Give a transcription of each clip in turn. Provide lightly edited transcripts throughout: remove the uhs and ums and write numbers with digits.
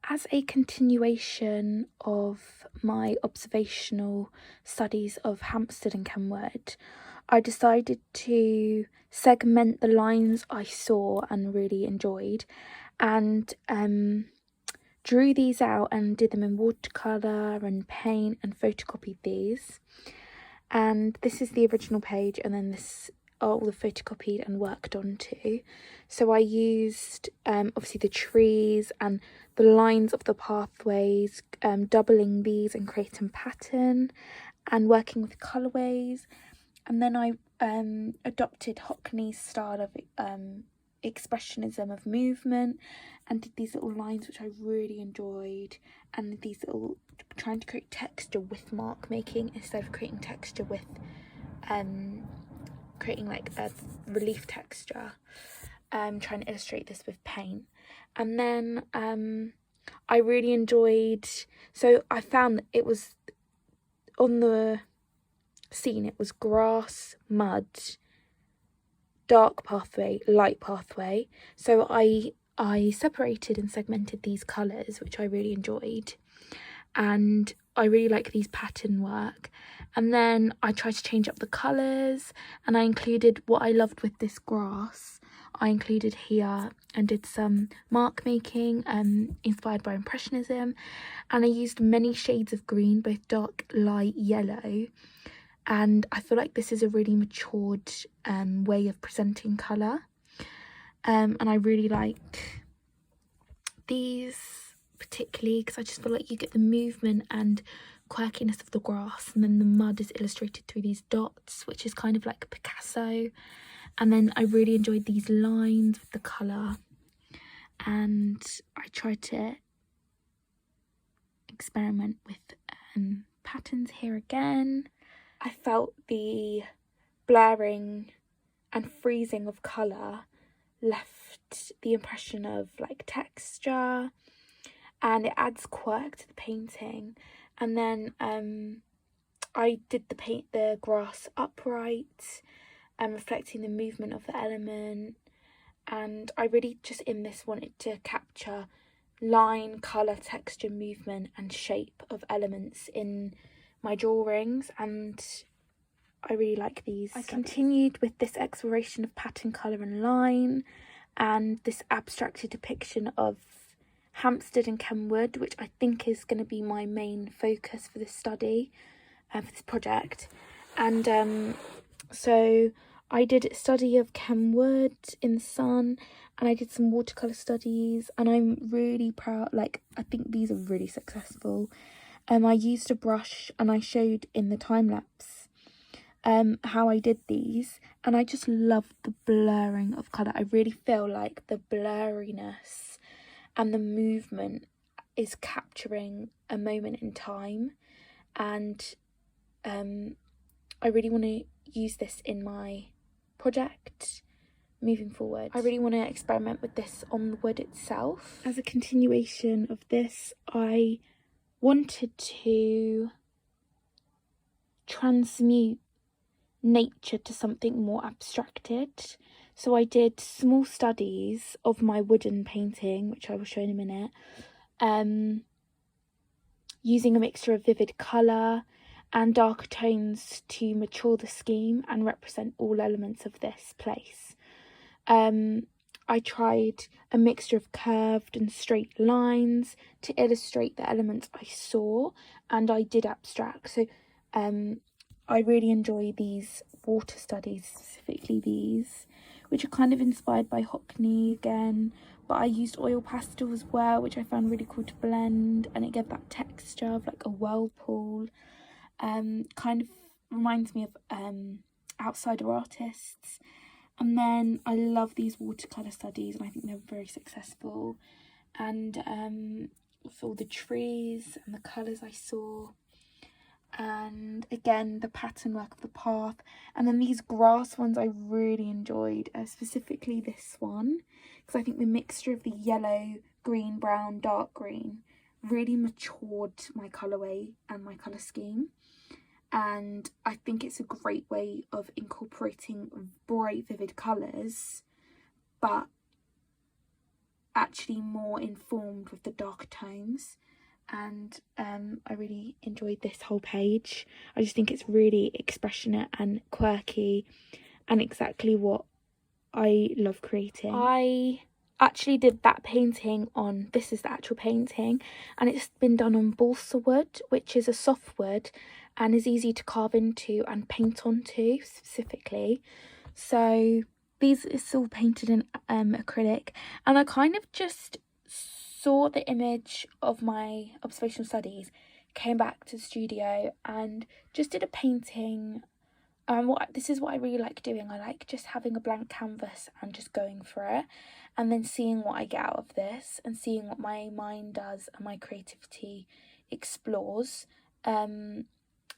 As a continuation of my observational studies of Hampstead and Kenwood, I decided to segment the lines I saw and really enjoyed, and drew these out and did them in watercolour and paint and photocopied these. And this is the original page, and then this are all the photocopied and worked onto. So I used obviously the trees and the lines of the pathways, doubling these and creating pattern and working with colourways. And then I adopted Hockney's style of expressionism of movement and did these little lines which I really enjoyed, and these little trying to create texture with mark making instead of creating texture with creating like a relief texture, trying to illustrate this with paint. And then I really enjoyed, so I found that it was on the scene, it was grass, mud, dark pathway, light pathway. So I separated and segmented these colours, which I really enjoyed, and I really like these pattern work. And then I tried to change up the colours, and I included what I loved with this grass. I included here and did some mark making inspired by Impressionism, and I used many shades of green, both dark, light, yellow. And I feel like this is a really matured way of presenting colour. And I really like these particularly because I just feel like you get the movement and quirkiness of the grass, and then the mud is illustrated through these dots, which is kind of like Picasso. And then I really enjoyed these lines with the colour, and I tried to experiment with patterns here again. I felt the blurring and freezing of colour left the impression of like texture, and it adds quirk to the painting. And then I did the grass upright and reflecting the movement of the element, and I really just in this wanted to capture line, colour, texture, movement and shape of elements in my drawings, and I really like these. I continued with this exploration of pattern, colour and line, and this abstracted depiction of Hampstead and Kenwood, which I think is going to be my main focus for this study, for this project. And so I did a study of Kenwood in the sun, and I did some watercolour studies, and I'm really proud, like I think these are really successful. I used a brush and I showed in the time-lapse how I did these, and I just loved the blurring of colour. I really feel like the blurriness and the movement is capturing a moment in time, and I really want to use this in my project moving forward. I really want to experiment with this on the wood itself. As a continuation of this, I wanted to transmute nature to something more abstracted. So I did small studies of my wooden painting, which I will show in a minute, using a mixture of vivid colour and darker tones to mature the scheme and represent all elements of this place. I tried a mixture of curved and straight lines to illustrate the elements I saw, and I did abstract. So I really enjoy these water studies, specifically these, which are kind of inspired by Hockney again, but I used oil pastel as well, which I found really cool to blend, and it gave that texture of like a whirlpool. Kind of reminds me of outsider artists. And then I love these watercolour studies, and I think they're very successful. And for all the trees and the colours I saw, and again the pattern work of the path. And then these grass ones I really enjoyed, specifically this one, because I think the mixture of the yellow, green, brown, dark green really matured my colourway and my colour scheme. And I think it's a great way of incorporating bright, vivid colours, but actually more informed with the darker tones. And I really enjoyed this whole page. I just think it's really expressionate and quirky and exactly what I love creating. I actually did that painting on, this is the actual painting, and it's been done on balsa wood, which is a soft wood and is easy to carve into and paint onto specifically. So these is all painted in acrylic, and I kind of just saw the image of my observational studies, came back to the studio and just did a painting. This is what I really like doing. I like just having a blank canvas and just going for it, and then seeing what I get out of this and seeing what my mind does and my creativity explores. And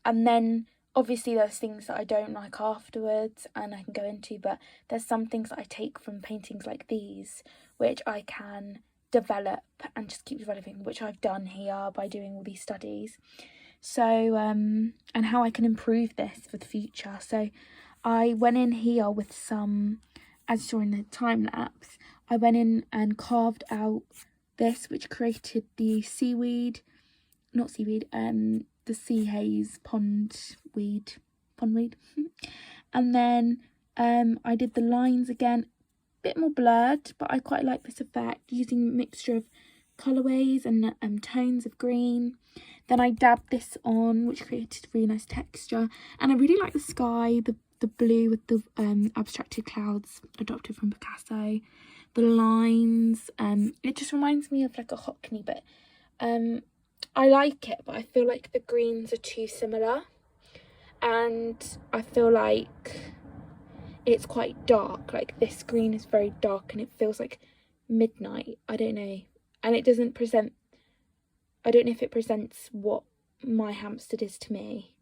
then obviously there's things that I don't like afterwards and I can go into, but there's some things that I take from paintings like these which I can develop and just keep developing, which I've done here by doing all these studies. So and how I can improve this for the future. So I went in here with some, as you saw in the time lapse, I went in and carved out this, which created the seaweed, not seaweed, the sea haze pondweed. And then I did the lines again, bit more blurred, but I quite like this effect, using a mixture of colourways and tones of green. Then I dabbed this on, which created really nice texture, and I really like the sky, the blue with the abstracted clouds adopted from Picasso, the lines. It just reminds me of like a Hockney, but I like it, but I feel like the greens are too similar, and I feel like it's quite dark. Like this green is very dark and it feels like midnight. I don't know. And it doesn't present, I don't know if it presents what my Hampstead is to me.